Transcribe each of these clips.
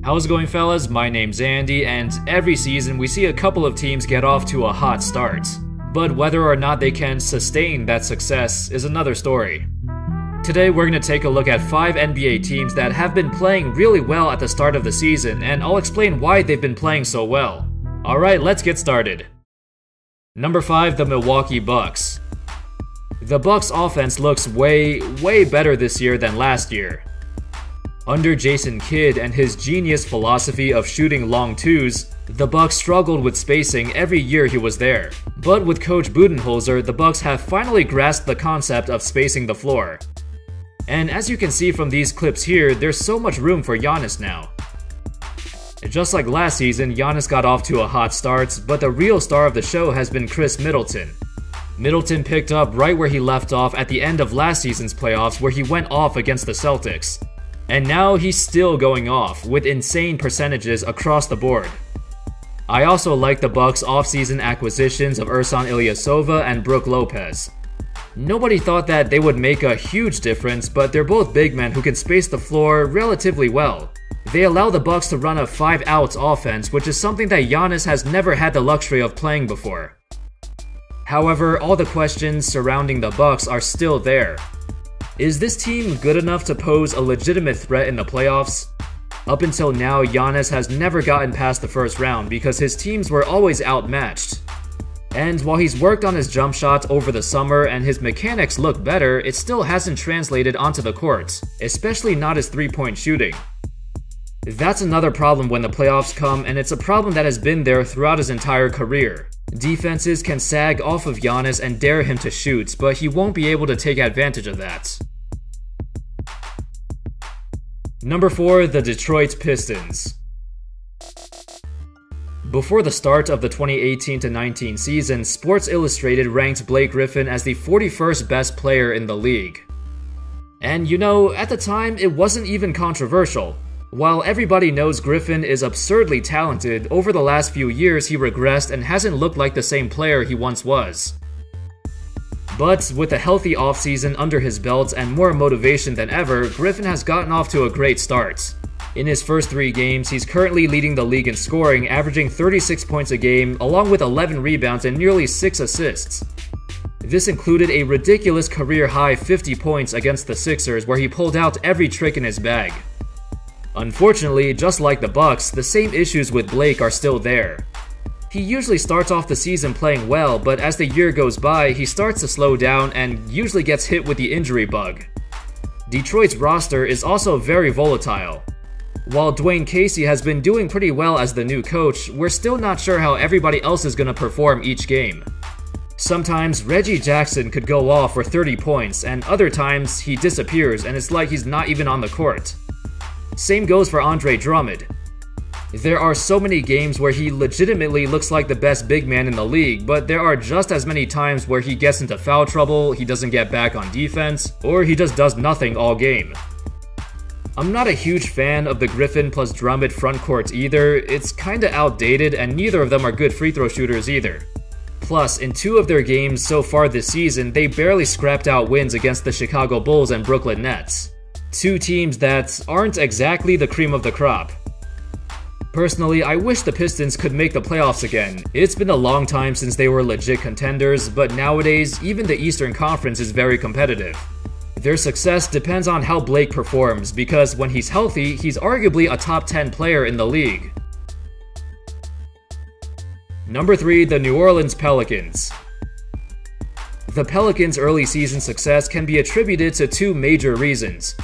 How's it going, fellas? My name's Andy, and every season we see a couple of teams get off to a hot start. But whether or not they can sustain that success is another story. Today we're going to take a look at 5 NBA teams that have been playing really well at the start of the season, and I'll explain why they've been playing so well. Alright, let's get started. Number 5, the Milwaukee Bucks. The Bucks' offense looks way better this year than last year. Under Jason Kidd and his genius philosophy of shooting long twos, the Bucks struggled with spacing every year he was there. But with Coach Budenholzer, the Bucks have finally grasped the concept of spacing the floor. And as you can see from these clips here, there's so much room for Giannis now. Just like last season, Giannis got off to a hot start, but the real star of the show has been Chris Middleton. Middleton picked up right where he left off at the end of last season's playoffs, where he went off against the Celtics. And now he's still going off, with insane percentages across the board. I also like the Bucks' offseason acquisitions of Ersan Ilyasova and Brook Lopez. Nobody thought that they would make a huge difference, but they're both big men who can space the floor relatively well. They allow the Bucks to run a 5-outs offense, which is something that Giannis has never had the luxury of playing before. However, all the questions surrounding the Bucks are still there. Is this team good enough to pose a legitimate threat in the playoffs? Up until now, Giannis has never gotten past the first round because his teams were always outmatched. And while he's worked on his jump shot over the summer and his mechanics look better, it still hasn't translated onto the court, especially not his three-point shooting. That's another problem when the playoffs come, and it's a problem that has been there throughout his entire career. Defenses can sag off of Giannis and dare him to shoot, but he won't be able to take advantage of that. Number 4, the Detroit Pistons. Before the start of the 2018-19 season, Sports Illustrated ranked Blake Griffin as the 41st best player in the league. And you know, at the time, it wasn't even controversial. While everybody knows Griffin is absurdly talented, over the last few years he regressed and hasn't looked like the same player he once was. But with a healthy offseason under his belt and more motivation than ever, Griffin has gotten off to a great start. In his first 3 games, he's currently leading the league in scoring, averaging 36 points a game, along with 11 rebounds and nearly 6 assists. This included a ridiculous career-high 50 points against the Sixers, where he pulled out every trick in his bag. Unfortunately, just like the Bucks, the same issues with Blake are still there. He usually starts off the season playing well, but as the year goes by, he starts to slow down and usually gets hit with the injury bug. Detroit's roster is also very volatile. While Dwayne Casey has been doing pretty well as the new coach, we're still not sure how everybody else is going to perform each game. Sometimes Reggie Jackson could go off for 30 points, and other times he disappears and it's like he's not even on the court. Same goes for Andre Drummond. There are so many games where he legitimately looks like the best big man in the league, but there are just as many times where he gets into foul trouble, he doesn't get back on defense, or he just does nothing all game. I'm not a huge fan of the Griffin plus Drummond frontcourt either. It's kinda outdated and neither of them are good free throw shooters either. Plus, in 2 of their games so far this season, they barely scrapped out wins against the Chicago Bulls and Brooklyn Nets. 2 teams that aren't exactly the cream of the crop. Personally, I wish the Pistons could make the playoffs again. It's been a long time since they were legit contenders, but nowadays, even the Eastern Conference is very competitive. Their success depends on how Blake performs, because when he's healthy, he's arguably a top 10 player in the league. Number 3, the New Orleans Pelicans. The Pelicans' early season success can be attributed to 2 major reasons: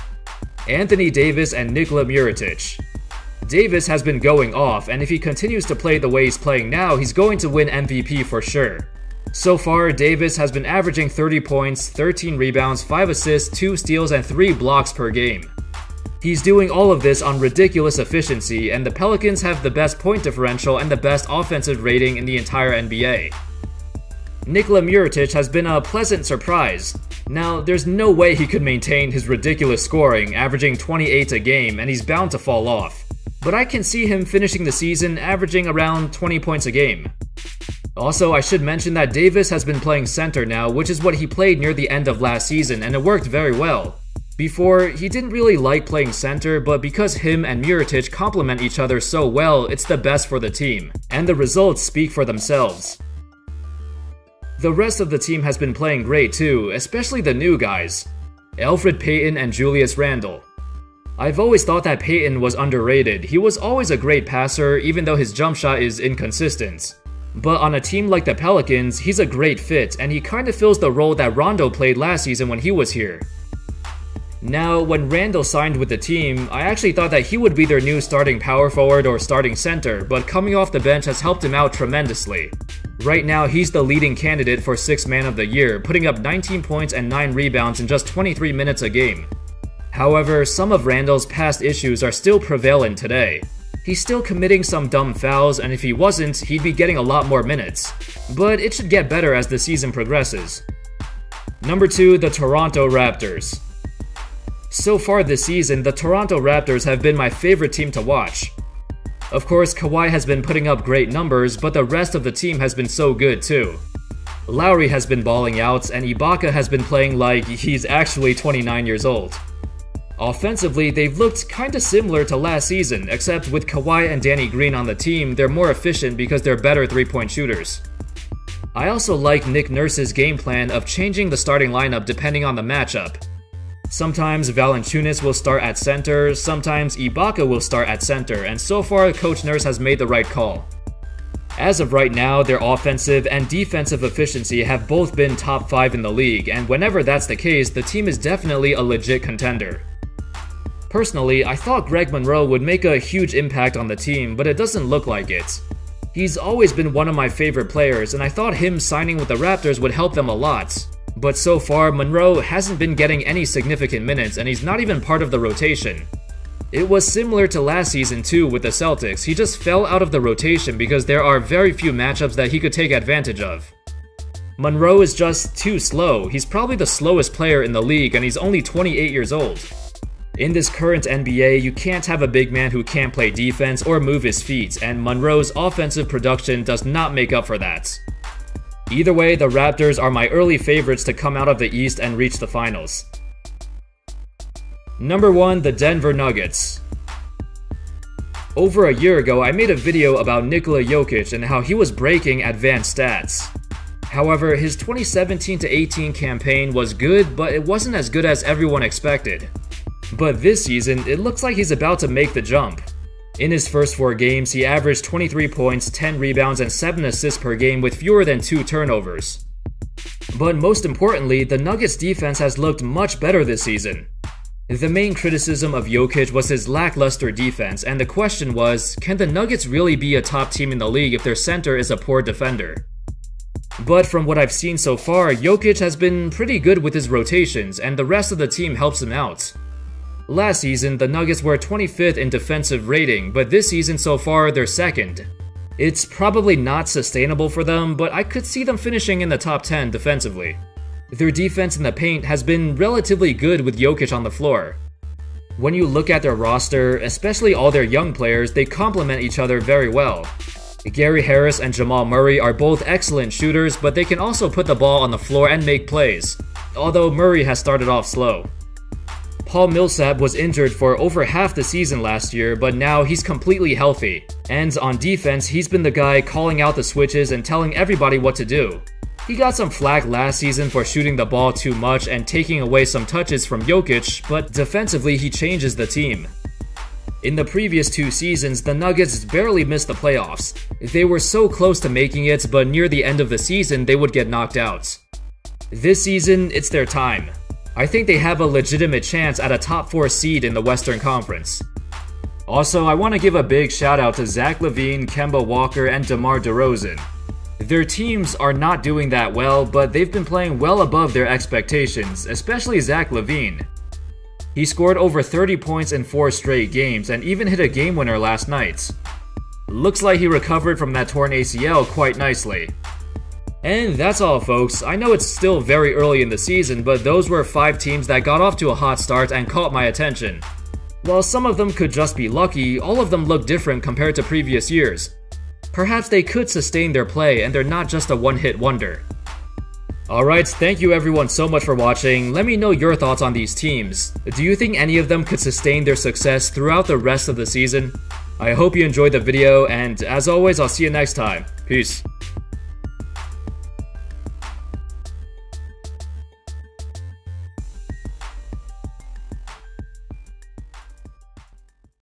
Anthony Davis and Nikola Mirotic. Davis has been going off, and if he continues to play the way he's playing now, he's going to win MVP for sure. So far, Davis has been averaging 30 points, 13 rebounds, 5 assists, 2 steals, and 3 blocks per game. He's doing all of this on ridiculous efficiency, and the Pelicans have the best point differential and the best offensive rating in the entire NBA. Nikola Mirotic has been a pleasant surprise. Now, there's no way he could maintain his ridiculous scoring, averaging 28 a game, and he's bound to fall off. But I can see him finishing the season averaging around 20 points a game. Also, I should mention that Davis has been playing center now, which is what he played near the end of last season, and it worked very well. Before, he didn't really like playing center, but because him and Mirotic complement each other so well, it's the best for the team, and the results speak for themselves. The rest of the team has been playing great too, especially the new guys, Elfrid Payton and Julius Randle. I've always thought that Payton was underrated. He was always a great passer, even though his jump shot is inconsistent. But on a team like the Pelicans, he's a great fit, and he kind of fills the role that Rondo played last season when he was here. Now, when Randle signed with the team, I actually thought that he would be their new starting power forward or starting center, but coming off the bench has helped him out tremendously. Right now, he's the leading candidate for 6th Man of the Year, putting up 19 points and 9 rebounds in just 23 minutes a game. However, some of Randle's past issues are still prevalent today. He's still committing some dumb fouls, and if he wasn't, he'd be getting a lot more minutes. But it should get better as the season progresses. Number 2, the Toronto Raptors. So far this season, the Toronto Raptors have been my favorite team to watch. Of course, Kawhi has been putting up great numbers, but the rest of the team has been so good too. Lowry has been balling out, and Ibaka has been playing like he's actually 29 years old. Offensively, they've looked kinda similar to last season, except with Kawhi and Danny Green on the team, they're more efficient because they're better three-point shooters. I also like Nick Nurse's game plan of changing the starting lineup depending on the matchup. Sometimes Valanciunas will start at center, sometimes Ibaka will start at center, and so far Coach Nurse has made the right call. As of right now, their offensive and defensive efficiency have both been top 5 in the league, and whenever that's the case, the team is definitely a legit contender. Personally, I thought Greg Monroe would make a huge impact on the team, but it doesn't look like it. He's always been one of my favorite players, and I thought him signing with the Raptors would help them a lot. But so far, Monroe hasn't been getting any significant minutes, and he's not even part of the rotation. It was similar to last season too with the Celtics. He just fell out of the rotation because there are very few matchups that he could take advantage of. Monroe is just too slow. He's probably the slowest player in the league, and he's only 28 years old. In this current NBA, you can't have a big man who can't play defense or move his feet, and Monroe's offensive production does not make up for that. Either way, the Raptors are my early favorites to come out of the East and reach the finals. Number 1, the Denver Nuggets. Over a year ago, I made a video about Nikola Jokic and how he was breaking advanced stats. However, his 2017-18 campaign was good, but it wasn't as good as everyone expected. But this season, it looks like he's about to make the jump. In his first 4 games, he averaged 23 points, 10 rebounds, and 7 assists per game with fewer than 2 turnovers. But most importantly, the Nuggets defense has looked much better this season. The main criticism of Jokic was his lackluster defense, and the question was, can the Nuggets really be a top team in the league if their center is a poor defender? But from what I've seen so far, Jokic has been pretty good with his rotations, and the rest of the team helps him out. Last season, the Nuggets were 25th in defensive rating, but this season so far, they're 2nd. It's probably not sustainable for them, but I could see them finishing in the top 10 defensively. Their defense in the paint has been relatively good with Jokic on the floor. When you look at their roster, especially all their young players, they complement each other very well. Gary Harris and Jamal Murray are both excellent shooters, but they can also put the ball on the floor and make plays, although Murray has started off slow. Paul Millsap was injured for over half the season last year, but now he's completely healthy. And on defense, he's been the guy calling out the switches and telling everybody what to do. He got some flack last season for shooting the ball too much and taking away some touches from Jokic, but defensively he changes the team. In the previous 2 seasons, the Nuggets barely missed the playoffs. They were so close to making it, but near the end of the season, they would get knocked out. This season, it's their time. I think they have a legitimate chance at a top 4 seed in the Western Conference. Also, I want to give a big shout out to Zach LaVine, Kemba Walker, and DeMar DeRozan. Their teams are not doing that well, but they've been playing well above their expectations, especially Zach LaVine. He scored over 30 points in 4 straight games and even hit a game winner last night. Looks like he recovered from that torn ACL quite nicely. And that's all, folks. I know it's still very early in the season, but those were 5 teams that got off to a hot start and caught my attention. While some of them could just be lucky, all of them look different compared to previous years. Perhaps they could sustain their play and they're not just a one-hit wonder. Alright, thank you everyone so much for watching. Let me know your thoughts on these teams. Do you think any of them could sustain their success throughout the rest of the season? I hope you enjoyed the video, and as always, I'll see you next time. Peace.